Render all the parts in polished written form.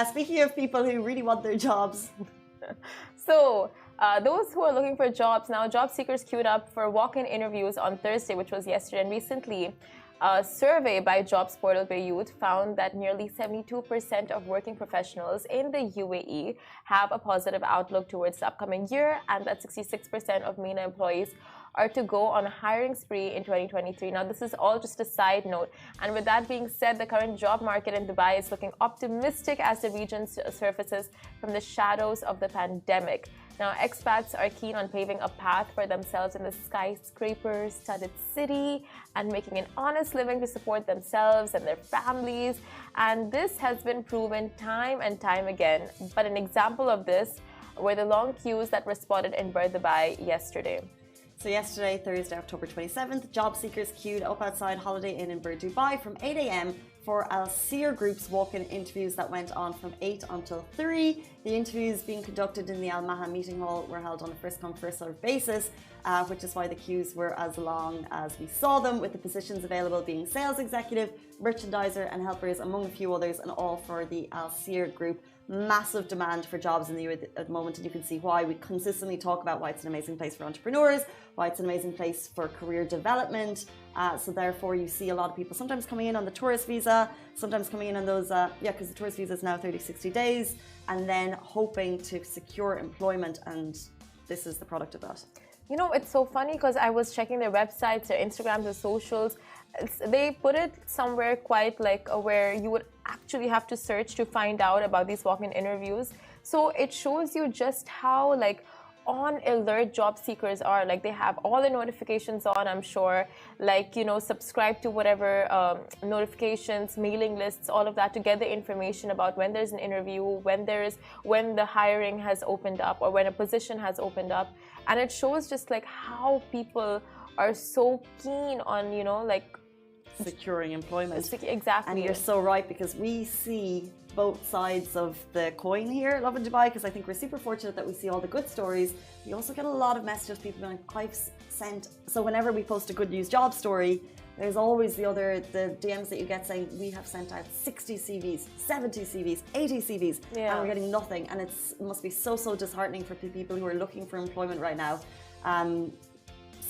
Speaking of people who really want their jobs. So, those who are looking for jobs now, job seekers queued up for walk-in interviews on Thursday, which was yesterday. And recently, a survey by jobs portal Beirut found that nearly 72% of working professionals in the UAE have a positive outlook towards the upcoming year, and that 66% of MENA employees are to go on a hiring spree in 2023. Now, this is all just a side note. And with that being said, the current job market in Dubai is looking optimistic as the region surfaces from the shadows of the pandemic. Now, expats are keen on paving a path for themselves in the skyscraper-studded city and making an honest living to support themselves and their families. And this has been proven time and time again. But an example of this were the long queues that were spotted in Dubai yesterday. So yesterday, Thursday, October 27th, job seekers queued up outside Holiday Inn in Dubai from 8 a.m. for Al Seer Group's walk-in interviews that went on from 8 until 3. The interviews being conducted in the Al Maha meeting hall were held on a first-come, first-served basis, which is why the queues were as long as we saw them, with the positions available being sales executive, merchandiser and helpers, among a few others, and all for the Al Seer Group. Massive demand for jobs in the UAE at the moment, and you can see why. We consistently talk about why it's an amazing place for entrepreneurs, why it's an amazing place for career development. So therefore you see a lot of people sometimes coming in on the tourist visa, sometimes coming in on those, because the tourist visa is now 30, 60 days, and then hoping to secure employment, and this is the product of that. You know, it's so funny because I was checking their websites, their Instagrams, their socials. They put it somewhere quite like where you would actually have to search to find out about these walk-in interviews. So it shows you just how like on alert job seekers are. Like they have all the notifications on, I'm sure, like, you know, subscribe to whatever notifications, mailing lists, all of that to get the information about when there's an interview, when the hiring has opened up or when a position has opened up. And it shows just like how people are so keen on, you know, like securing employment. Exactly. And you're so right, because we see both sides of the coin here at Lovin Dubai, because I think we're super fortunate that we see all the good stories. We also get a lot of messages, people being like, I've sent, so whenever we post a good news job story, there's always the DMs that you get saying, we have sent out 60 CVs, 70 CVs, 80 CVs, and we're getting nothing. And it must be so, so disheartening for people who are looking for employment right now.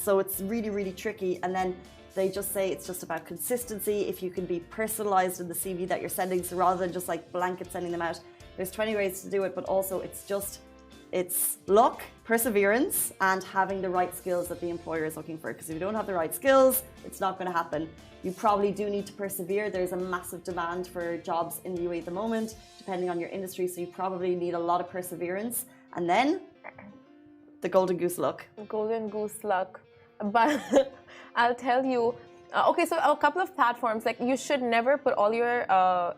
So it's really, really tricky. And then they just say it's just about consistency. If you can be personalized in the CV that you're sending, so rather than just like blanket sending them out, there's 20 ways to do it, but also it's luck, perseverance, and having the right skills that the employer is looking for. Because if you don't have the right skills, it's not going to happen. You probably do need to persevere. There's a massive demand for jobs in the UAE at the moment, depending on your industry. So you probably need a lot of perseverance. And then the golden goose luck. Golden goose luck. But I'll tell you, okay, so a couple of platforms, like you should never put all your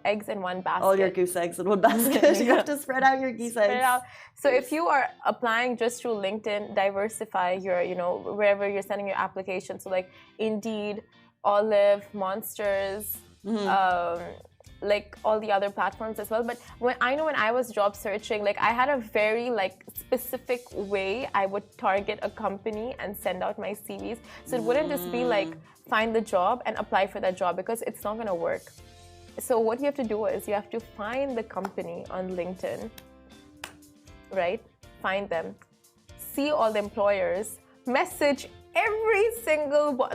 eggs in one basket. All your goose eggs in one basket. You have to spread out your goose eggs. So if you are applying just through LinkedIn, diversify your, you know, wherever you're sending your application. So like Indeed, Olive, Monsters, like all the other platforms as well. But when I was job searching, like I had a very like specific way I would target a company and send out my CVs. So it wouldn't just be like find the job and apply for that job, because it's not going to work. So what you have to do is you have to find the company on LinkedIn, right? Find them, see all the employers, message every single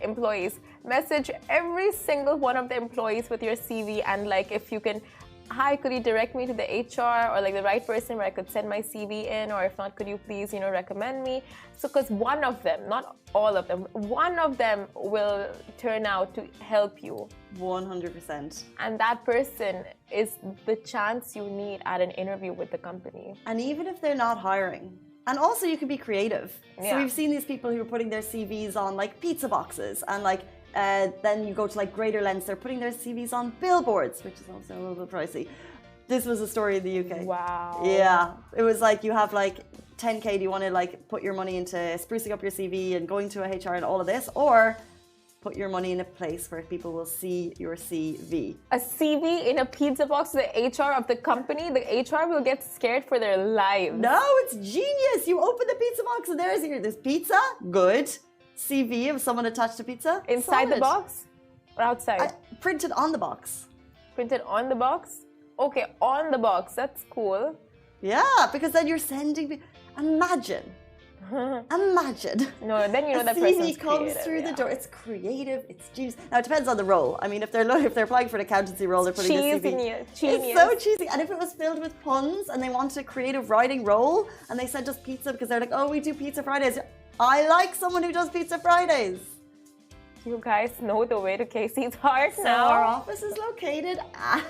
employees. Message every single one of the employees with your CV, and like if you can, hi, could you direct me to the HR or like the right person where I could send my CV in, or if not, could you please, you know, recommend me? So because one of them, not all of them, one of them will turn out to help you. 100%. And that person is the chance you need at an interview with the company. And even if they're not hiring. And also you can be creative. So we've seen these people who are putting their CVs on like pizza boxes, and like then you go to like Greater Lens, they're putting their CVs on billboards, which is also a little bit pricey. This was a story in the UK. Wow. Yeah. It was like you have like 10K, do you want to like put your money into sprucing up your CV and going to a HR and all of this, or put your money in a place where people will see your CV? A CV in a pizza box to the HR of the company? The HR will get scared for their lives. No, it's genius. You open the pizza box and there's pizza. Good. CV of someone attached to pizza. Inside the box or outside? Printed on the box. Printed on the box? Okay, on the box. That's cool. Yeah, because then you're sending. Imagine. Imagine. No, then you know that CV person's comes creative, through the yeah. door. It's creative. It's juice. Now it depends on the role. I mean, if they're applying for an accountancy role, they're putting a CV. Genius. It's so cheesy. And if it was filled with puns and they wanted a creative writing role and they sent us pizza because they're like, oh, we do Pizza Fridays. I like someone who does Pizza Fridays. You guys know the way to Casey's heart So now. our office is located at.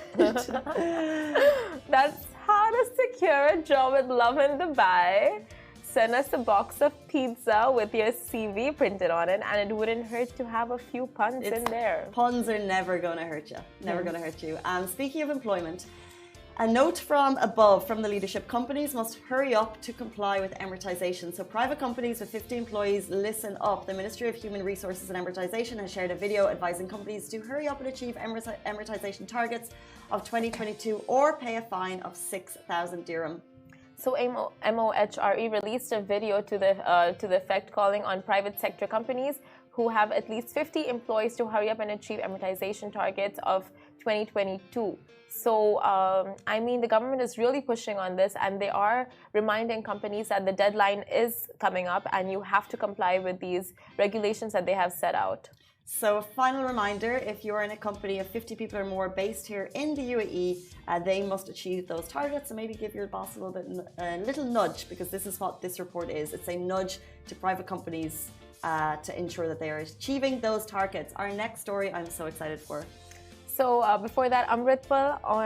That's how to secure a job at Lovin Dubai. Send us a box of pizza with your CV printed on it, and it wouldn't hurt to have a few puns in there. Puns are never going to hurt you. Never going to hurt you. And speaking of employment, a note from above from the leadership: companies must hurry up to comply with amortization. So private companies with 50 employees, listen up. The Ministry of Human Resources and Amortization has shared a video advising companies to hurry up and achieve amortization targets of 2022 or pay a fine of 6,000 dirham. So MOHRE released a video to the effect calling on private sector companies who have at least 50 employees to hurry up and achieve amortization targets of 2022. So, I mean, the government is really pushing on this, and they are reminding companies that the deadline is coming up and you have to comply with these regulations that they have set out. So a final reminder, if you're in a company of 50 people or more based here in the UAE, they must achieve those targets. So maybe give your boss a little nudge, because this is what this report is. It's a nudge to private companies to ensure that they are achieving those targets. Our next story I'm so excited for. So before that, Amritpal on